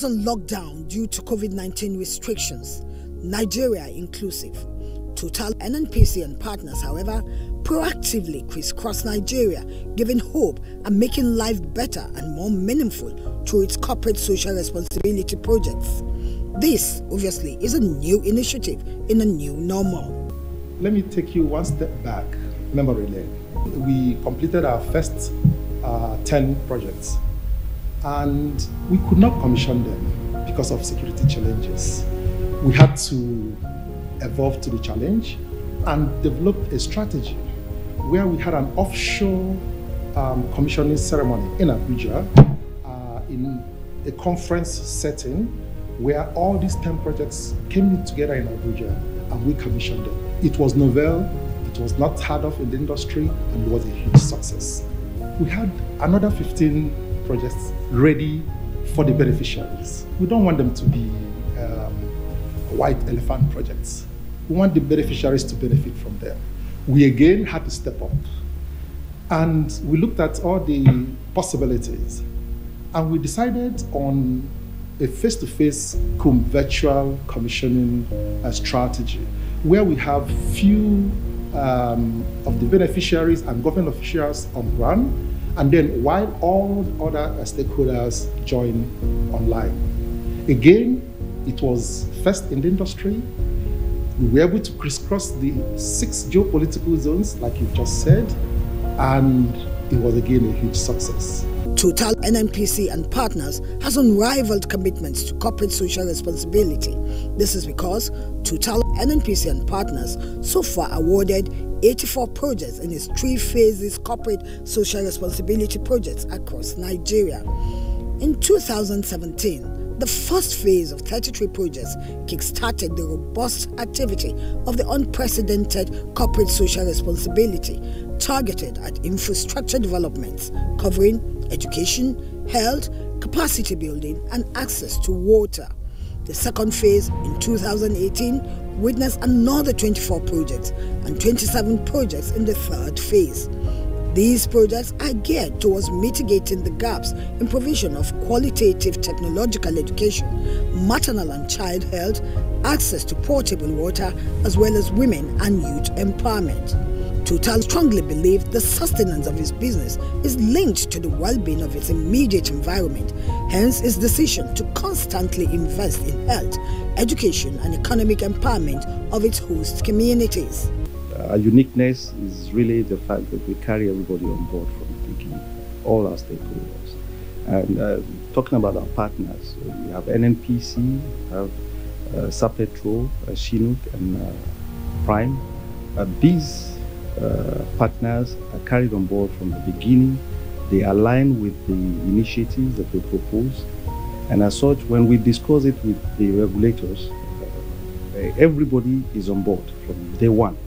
was on lockdown due to COVID-19 restrictions, Nigeria inclusive. Total, NNPC and partners, however, proactively crisscross Nigeria, giving hope and making life better and more meaningful through its corporate social responsibility projects. This, obviously, is a new initiative in a new normal. Let me take you one step back, memory lane. We completed our first 10 projects, and we could not commission them because of security challenges. We had to evolve to the challenge and develop a strategy where we had an offshore commissioning ceremony in Abuja in a conference setting where all these 10 projects came together in Abuja and we commissioned them. It was novel, it was not heard of in the industry, and it was a huge success. We had another 15 projects ready for the beneficiaries. We don't want them to be white elephant projects. We want the beneficiaries to benefit from them. We again had to step up. And we looked at all the possibilities. And we decided on a face-to-face virtual commissioning strategy where we have few of the beneficiaries and government officials on ground, and then while all other stakeholders join online. Again, it was first in the industry. We were able to crisscross the 6 geopolitical zones, like you just said, and it was again a huge success. Total, NNPC and partners has unrivaled commitments to corporate social responsibility. This is because Total, NNPC and partners so far awarded 84 projects in its 3 phases corporate social responsibility projects across Nigeria. In 2017, the first phase of 33 projects kick-started the robust activity of the unprecedented corporate social responsibility targeted at infrastructure developments covering education, health, capacity building and access to water. The second phase in 2018 witnessed another 24 projects and 27 projects in the third phase. These projects are geared towards mitigating the gaps in provision of qualitative technological education, maternal and child health, access to portable water, as well as women and youth empowerment. Total strongly believes the sustenance of its business is linked to the well-being of its immediate environment, hence its decision to constantly invest in health, education and economic empowerment of its host communities. Our uniqueness is really the fact that we carry everybody on board from the beginning, all our stakeholders. And talking about our partners, we have NNPC, we have Sapetro, Chinook, and Prime. These partners are carried on board from the beginning. They align with the initiatives that we propose. And as such, when we discuss it with the regulators, everybody is on board from day one.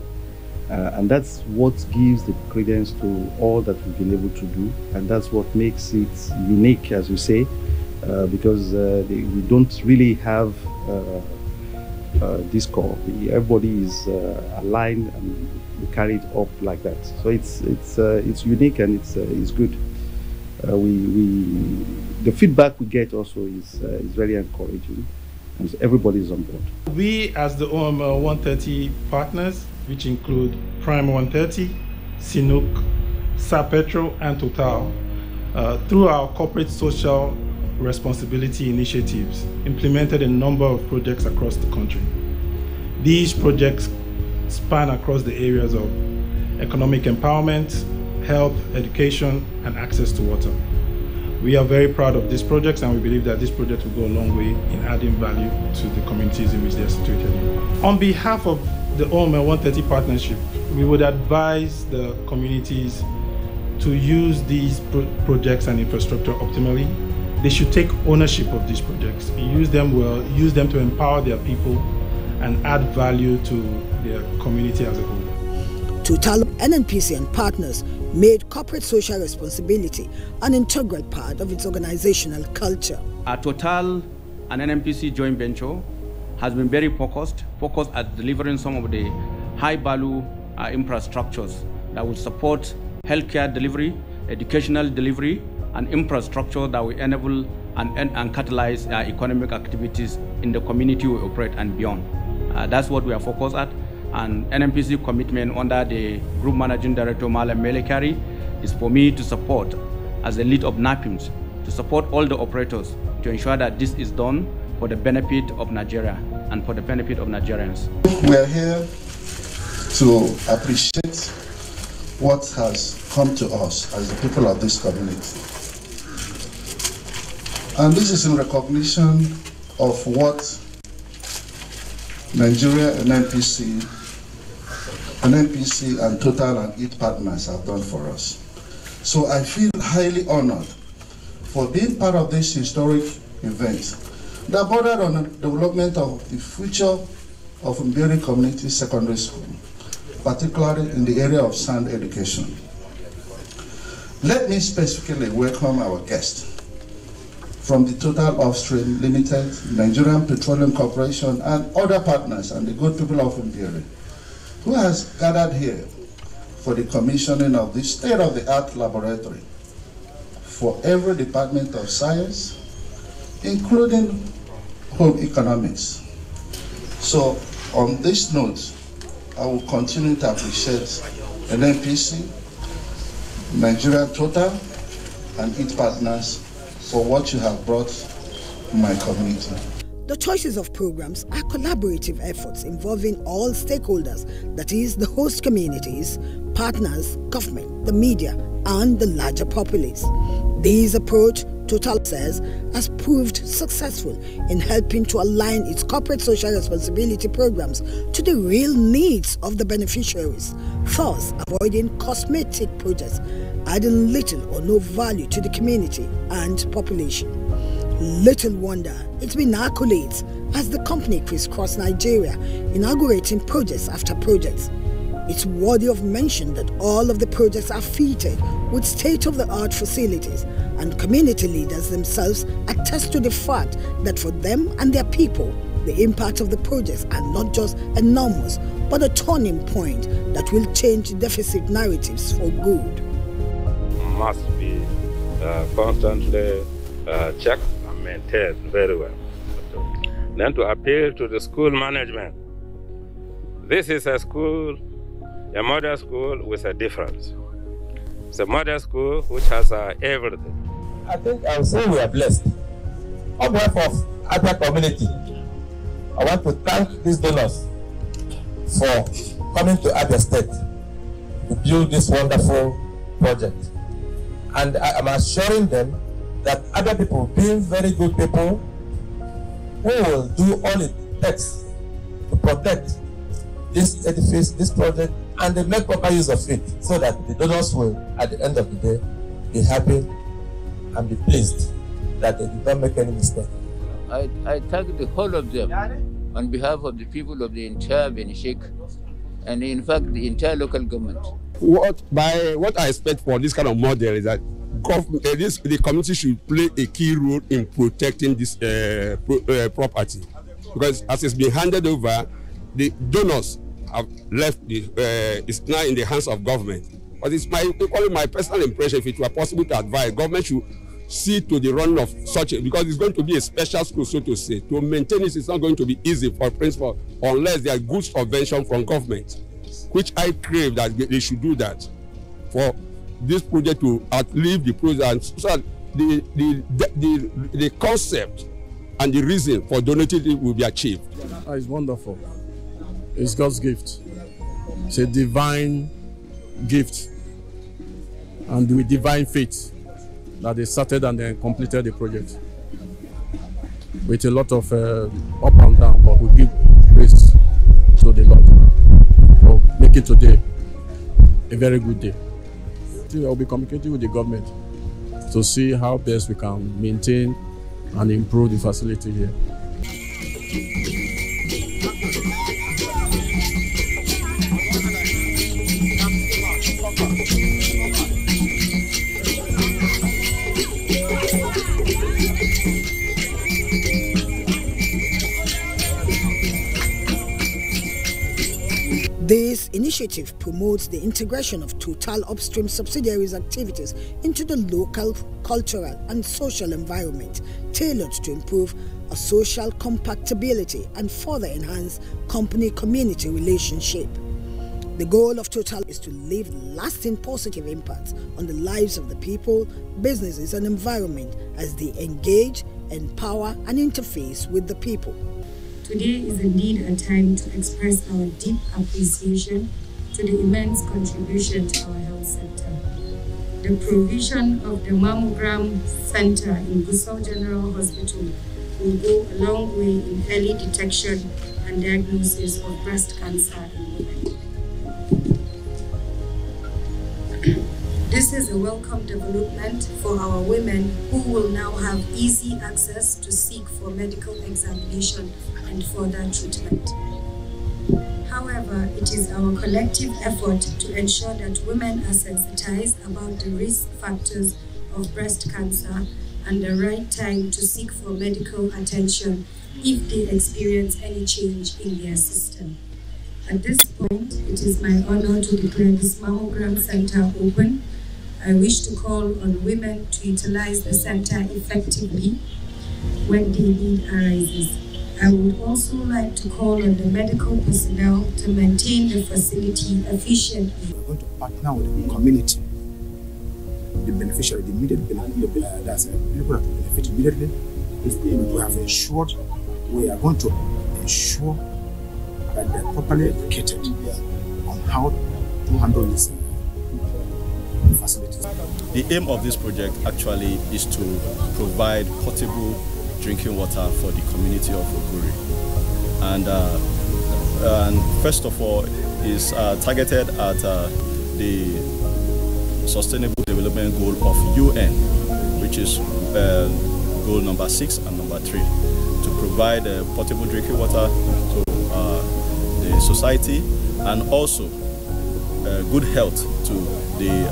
And that's what gives the credence to all that we've been able to do, and that's what makes it unique, as you say, because we don't really have discord. Everybody is aligned, and we carry it up like that. So it's unique and it's good. The feedback we get also is very encouraging, and everybody is on board. We, as the OML 130 partners, which include Prime 130, Chinook, Sapetro, and Total, through our corporate social responsibility initiatives, implemented a number of projects across the country. These projects span across the areas of economic empowerment, health, education, and access to water. We are very proud of these projects, and we believe that this project will go a long way in adding value to the communities in which they are situated in. On behalf of the OML 130 partnership, we would advise the communities to use these projects and infrastructure optimally. They should take ownership of these projects, use them well, use them to empower their people and add value to their community as a whole. Total, NNPC and partners made corporate social responsibility an integral part of its organizational culture. Our Total and NNPC joint venture has been very focused at delivering some of the high-value infrastructures that will support healthcare delivery, educational delivery, and infrastructure that will enable and catalyze economic activities in the community we operate and beyond. That's what we are focused at. And NNPC commitment under the Group Managing Director, Malam Melekari, is for me to support, as the lead of NAPIMS, to support all the operators to ensure that this is done for the benefit of Nigeria and for the benefit of Nigerians. We are here to appreciate what has come to us as the people of this community. And this is in recognition of what Nigeria and NNPC and Total and its partners have done for us. So I feel highly honored for being part of this historic event that bordered on the development of the future of Mbiri Community Secondary School, particularly in the area of sound education. Let me specifically welcome our guests from the Total Upstream Limited, Nigerian Petroleum Corporation, and other partners and the good people of Mbiri, who has gathered here for the commissioning of this state-of-the-art laboratory for every department of science, including home economics. So on this note, I will continue to appreciate NNPC, Nigerian Total, and its partners for what you have brought to my community. The choices of programs are collaborative efforts involving all stakeholders, that is, the host communities, partners, government, the media, and the larger populace. This approach, Total says, has proved successful in helping to align its corporate social responsibility programs to the real needs of the beneficiaries, thus avoiding cosmetic projects, adding little or no value to the community and population. Little wonder it's been accolades as the company crisscrossed Nigeria, inaugurating projects after projects. It's worthy of mention that all of the projects are fitted with state-of-the-art facilities, and community leaders themselves attest to the fact that for them and their people, the impact of the projects are not just enormous, but a turning point that will change deficit narratives for good. Must be constantly checked and maintained very well. Then to appeal to the school management. This is a school, a modern school with a difference. It's a modern school which has everything. I think I would say we are blessed. On behalf of Abia community, I want to thank these donors for coming to Abia State to build this wonderful project. And I am assuring them that other people, being very good people, who will do all it takes to protect this edifice, this project, and they make proper use of it so that the donors will, at the end of the day, be happy and be pleased that they did not make any mistake. I thank the whole of them on behalf of the people of the entire Benishek and in fact the entire local government. What I expect for this kind of model is that the community should play a key role in protecting this property, because as it's been handed over, the donors have left it's now in the hands of government. But it's my personal impression, if it were possible to advise, government should see to the running of such a, because it's going to be a special school, so to say. To maintain it, it's not going to be easy for principal unless there are good subvention from government, which I crave that they should do that for this project to outlive the project, so that the concept and the reason for donating it will be achieved. It's wonderful. It's God's gift. It's a divine gift, and with divine faith that they started and then completed the project with a lot of up and down, but we give praise to the Lord for making today a very good day. I will be communicating with the government to see how best we can maintain and improve the facility here. This initiative promotes the integration of Total upstream subsidiaries' activities into the local, cultural and social environment, tailored to improve a social compatibility and further enhance company-community relationship. The goal of Total is to leave lasting positive impacts on the lives of the people, businesses and environment as they engage, empower and interface with the people. Today is indeed a time to express our deep appreciation to the immense contribution to our health sector. The provision of the mammogram center in Gusau General Hospital will go a long way in early detection and diagnosis of breast cancer in women. This is a welcome development for our women who will now have easy access to seek for medical examination and further treatment. However, it is our collective effort to ensure that women are sensitized about the risk factors of breast cancer and the right time to seek for medical attention if they experience any change in their system. At this point, it is my honor to declare this mammogram center open. I wish to call on women to utilize the center effectively when the need arises. I would also like to call on the medical personnel to maintain the facility efficiently. We're going to partner with the community, the beneficiary, the immediate benefit, that's people that will benefit immediately. We have ensured, we are going to ensure that they're properly educated on how to handle this facilities. The aim of this project actually is to provide portable drinking water for the community of Oguri. And first of all, is targeted at the Sustainable Development Goal of UN, which is goal number 6 and number 3, to provide portable drinking water to the society and also good health to the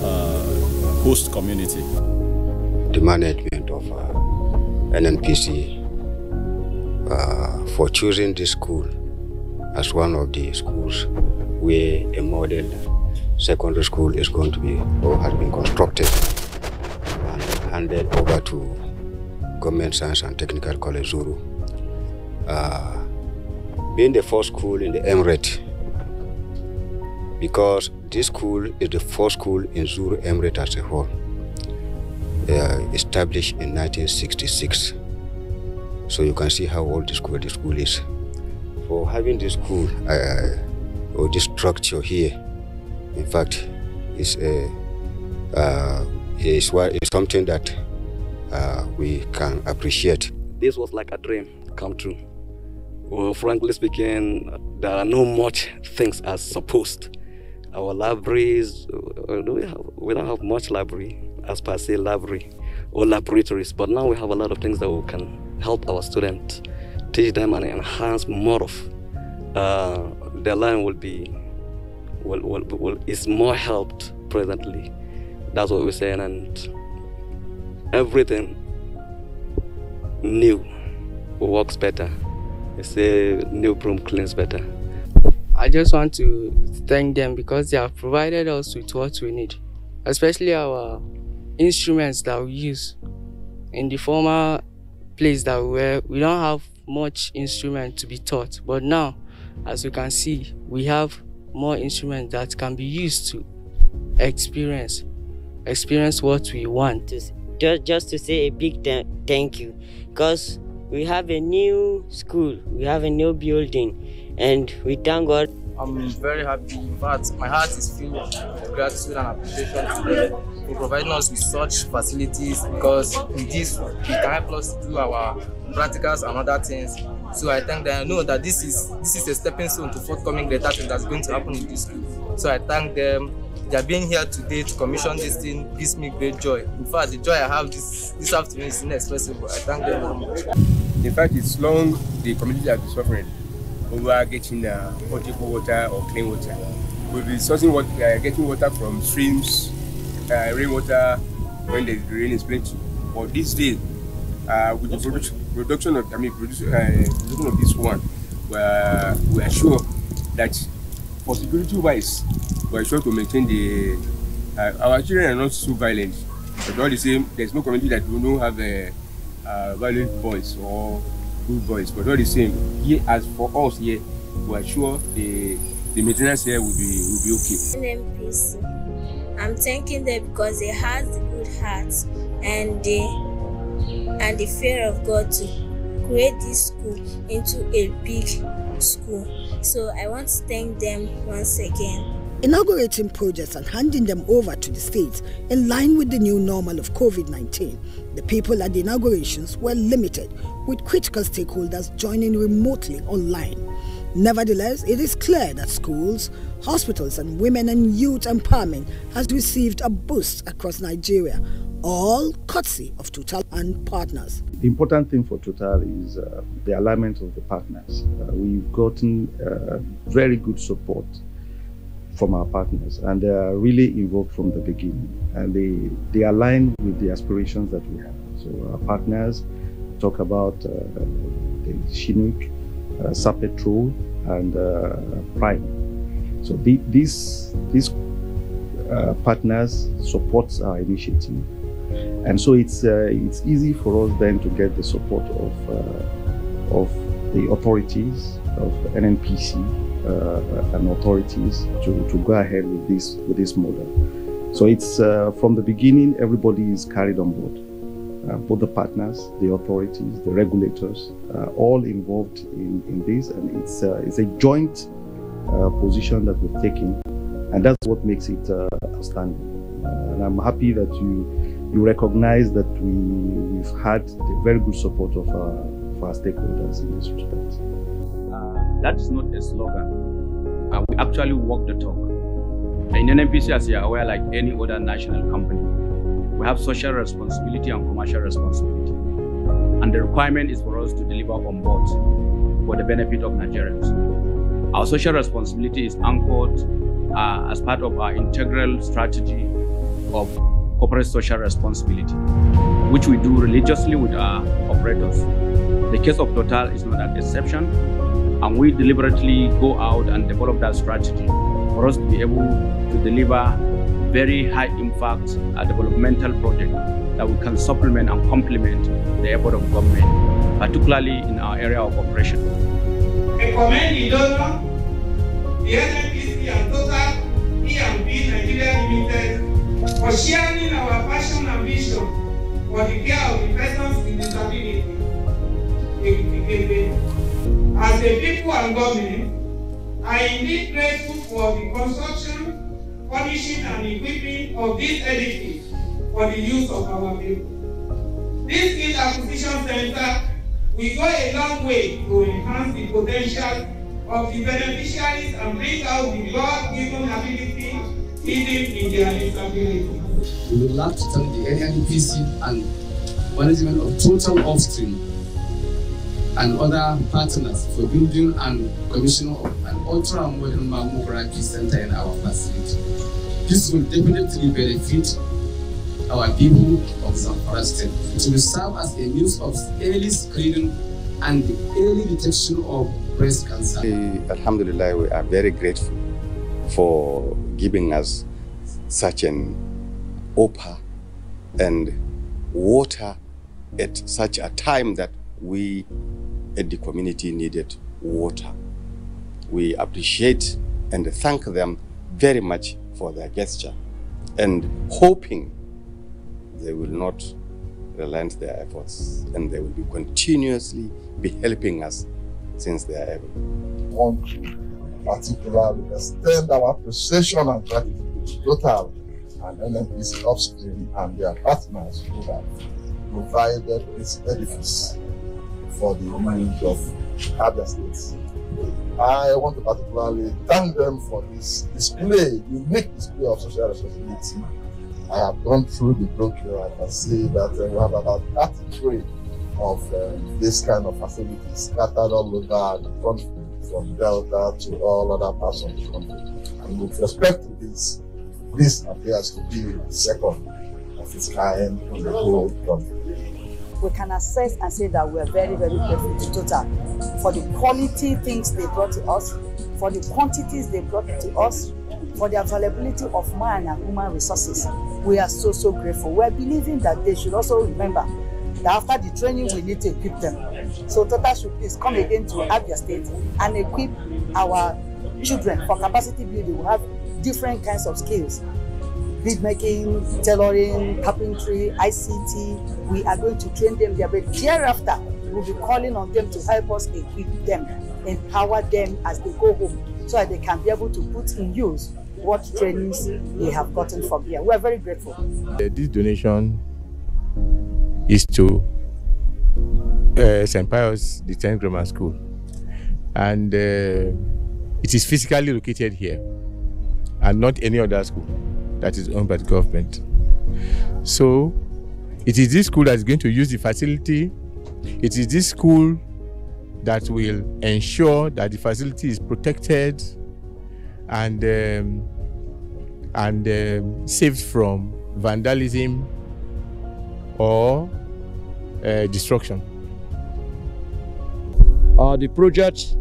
host community. The management of NNPC for choosing this school as one of the schools where a model secondary school is going to be or has been constructed and handed over to Government Science and Technical College Zuru. Being the first school in the Emirate, because this school is the first school in Zuru Emirate as a whole, established in 1966. So you can see how old the school is. For having this school or this structure here, in fact, is something that we can appreciate. This was like a dream come true. Well, frankly speaking, there are no much things as supposed. Our libraries, we don't have much library as per se library or laboratories, but now we have a lot of things that we can help our students, teach them and enhance more of their learning is more helped presently. That's what we're saying, and everything new works better. They say new broom cleans better. I just want to thank them because they have provided us with what we need, especially our instruments that we use. In the former place that we were, we don't have much instrument to be taught, but now, as you can see, we have more instruments that can be used to experience what we want. Just to say a big thank you, because we have a new school, we have a new building, and we thank God. I'm very happy. In fact, my heart is filled with gratitude and appreciation to them for providing us with such facilities, because in this it can help us do our practicals and other things. So I thank them. I know that this is a stepping stone to forthcoming greater things that's going to happen in this school. So I thank them. They are being here today to commission this thing gives me great joy. In fact, the joy I have this afternoon is inexpressible. I thank them very much. In fact, it's long the community has been suffering over getting potable water or clean water. We've been sourcing getting water from streams, rainwater when the rain is plenty. But these days, with the production of this one, we are sure that for security-wise, we are sure to maintain the. Our children are not so violent, but all the same, there's no community that we don't have a violent boys or good boys. But all the same, here as for us here, we are sure the maintenance here will be okay. NMPC, I'm thanking them because they have the good heart and the fear of God to create this school into a big school. So I want to thank them once again. Inaugurating projects and handing them over to the states in line with the new normal of COVID-19, the people at the inaugurations were limited, with critical stakeholders joining remotely online. Nevertheless, it is clear that schools, hospitals and women and youth empowerment has received a boost across Nigeria, all courtesy of Total and partners. The important thing for Total is the alignment of the partners. We've gotten very good support from our partners, and they are really involved from the beginning, and they align with the aspirations that we have. So our partners talk about the Chinook, Sapetrol and Prime. So these partners support our initiative, and so it's easy for us then to get the support of the authorities of NNPC and authorities to go ahead with this model. So it's from the beginning, everybody is carried on board. Both the partners, the authorities, the regulators, all involved in this, and it's a joint position that we've taken, and that's what makes it outstanding. And I'm happy that you recognize that we've had the very good support of our stakeholders in this respect. That is not a slogan. We actually walk the talk. In NNPC, as you are aware, like any other national company, we have social responsibility and commercial responsibility. And the requirement is for us to deliver on both for the benefit of Nigerians. Our social responsibility is anchored as part of our integral strategy of corporate social responsibility, which we do religiously with our operators. The case of Total is not an exception, and we deliberately go out and develop that strategy for us to be able to deliver very high impact developmental project that we can supplement and complement the effort of government, particularly in our area of operation. I commend the donor, the NNPC and Total E&P Nigeria Limited for sharing our passion and vision for the care of the persons with disability. As a people and government, I am indeed grateful for the construction, furnishing and equipping of this edifice for the use of our people. This skill acquisition center will go a long way to enhance the potential of the beneficiaries and bring out the God-given ability hidden in their disability. We would like to thank the NNPC and management of Total Upstream and other partners for building and commissioning of an ultra-modern mammography center in our facility. This will definitely benefit our people of Zamfara State. It will serve as a means of early screening and the early detection of breast cancer. Alhamdulillah, we are very grateful for giving us such an offer and water at such a time that we at the community needed water. We appreciate and thank them very much for their gesture, and hoping they will not relent their efforts and they will be continuously be helping us since they are able. I want to particularly extend our appreciation and gratitude to Total and NNPC Upstream and their partners who have provided this edifice for the mind of Abia State. I want to particularly thank them for this display, unique display of social responsibility. I have gone through the brochure. I can see that we have about 33 of this kind of facilities scattered all over the country, from Delta to all other parts of the country. And with respect to this appears to be the second of its kind in the whole country. We can assess and say that we are very, very grateful to Total for the quality things they brought to us, for the quantities they brought to us, for the availability of man and human resources. We are so, so grateful. We are believing that they should also remember that after the training, we need to equip them. So Total should please come again to Abia State and equip our children for capacity building. We have different kinds of skills: bead making, tailoring, carpentry, ICT. We are going to train them there, but thereafter, we'll be calling on them to help us equip them, empower them as they go home, so that they can be able to put in use what trainings they have gotten from here. We are very grateful. This donation is to St. Pius X Grammar School, and it is physically located here and not any other school that is owned by the government. So it is this school that is going to use the facility. It is this school that will ensure that the facility is protected and saved from vandalism or destruction. The project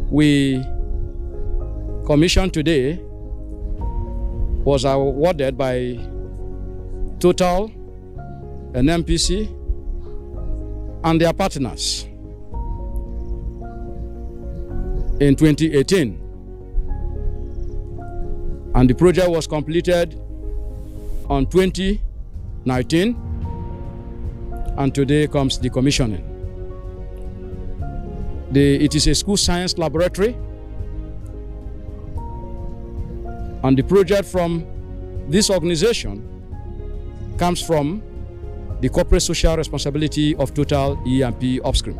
we commissioned today was awarded by Total, an NPC, and their partners in 2018. And the project was completed on 2019, and today comes the commissioning. It is a school science laboratory, and the project from this organization comes from the corporate social responsibility of Total E&P upstream.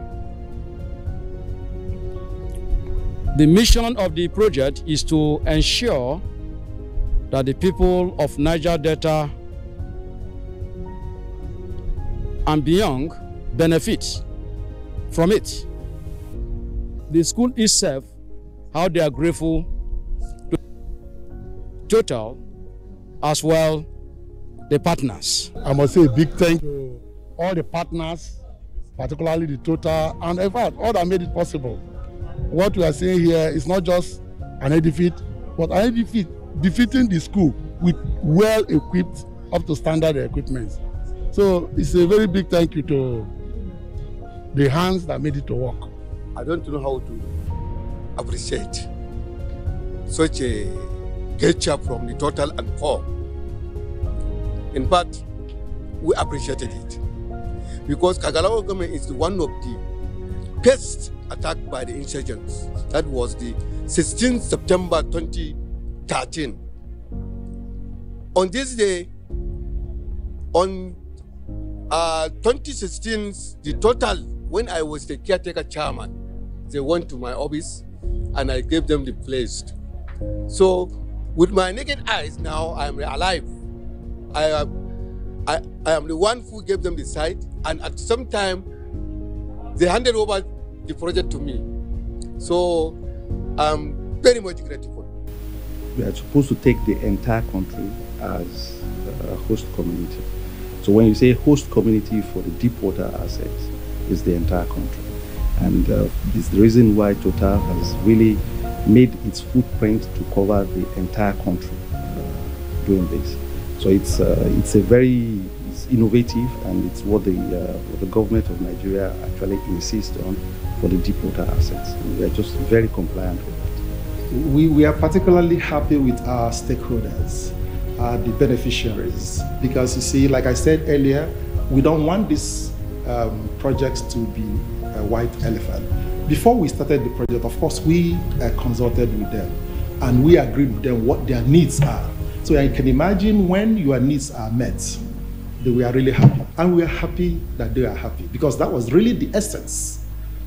The mission of the project is to ensure that the people of Niger Delta and beyond benefit from it. The school itself, how they are grateful to Total, as well the partners. I must say a big thank you to all the partners, particularly the Total, and in fact, all that made it possible. What we are saying here is not just an edifice, but an edifice befitting the school with well-equipped, up-to-standard equipment. So it's a very big thank you to the hands that made it to work. I don't know how to appreciate such a gesture from the Total and Co. In fact, we appreciated it because Kagalawa government is one of the first attacked by the insurgents. That was the 16th September 2013. On this day, on 2016, the Total, when I was the caretaker chairman, they went to my office and I gave them the place. So with my naked eyes now, I am alive. I am the one who gave them the site, and at some time, they handed over the project to me. So I'm very much grateful. We are supposed to take the entire country as a host community. So when you say host community for the deep water assets, it's the entire country. And it's the reason why Total has really made its footprint to cover the entire country doing this. So it's innovative, and it's what the government of Nigeria actually insists on for the deep water assets. And we are just very compliant with that. We are particularly happy with our stakeholders, the beneficiaries, because you see, like I said earlier, we don't want these projects to be a white elephant. Before we started the project, of course, we consulted with them and we agreed with them what their needs are. So you can imagine when your needs are met, that we are really happy. And we are happy that they are happy, because that was really the essence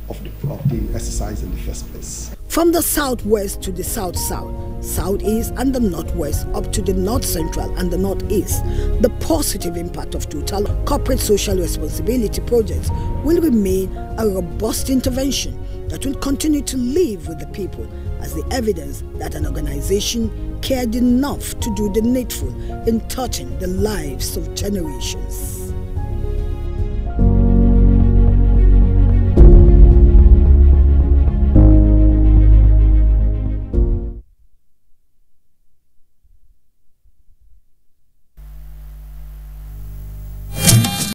of the exercise in the first place. From the southwest to the south-south, southeast and the northwest, up to the north-central and the northeast, the positive impact of Total corporate social responsibility projects will remain a robust intervention that will continue to live with the people as the evidence that an organization cared enough to do the needful in touching the lives of generations.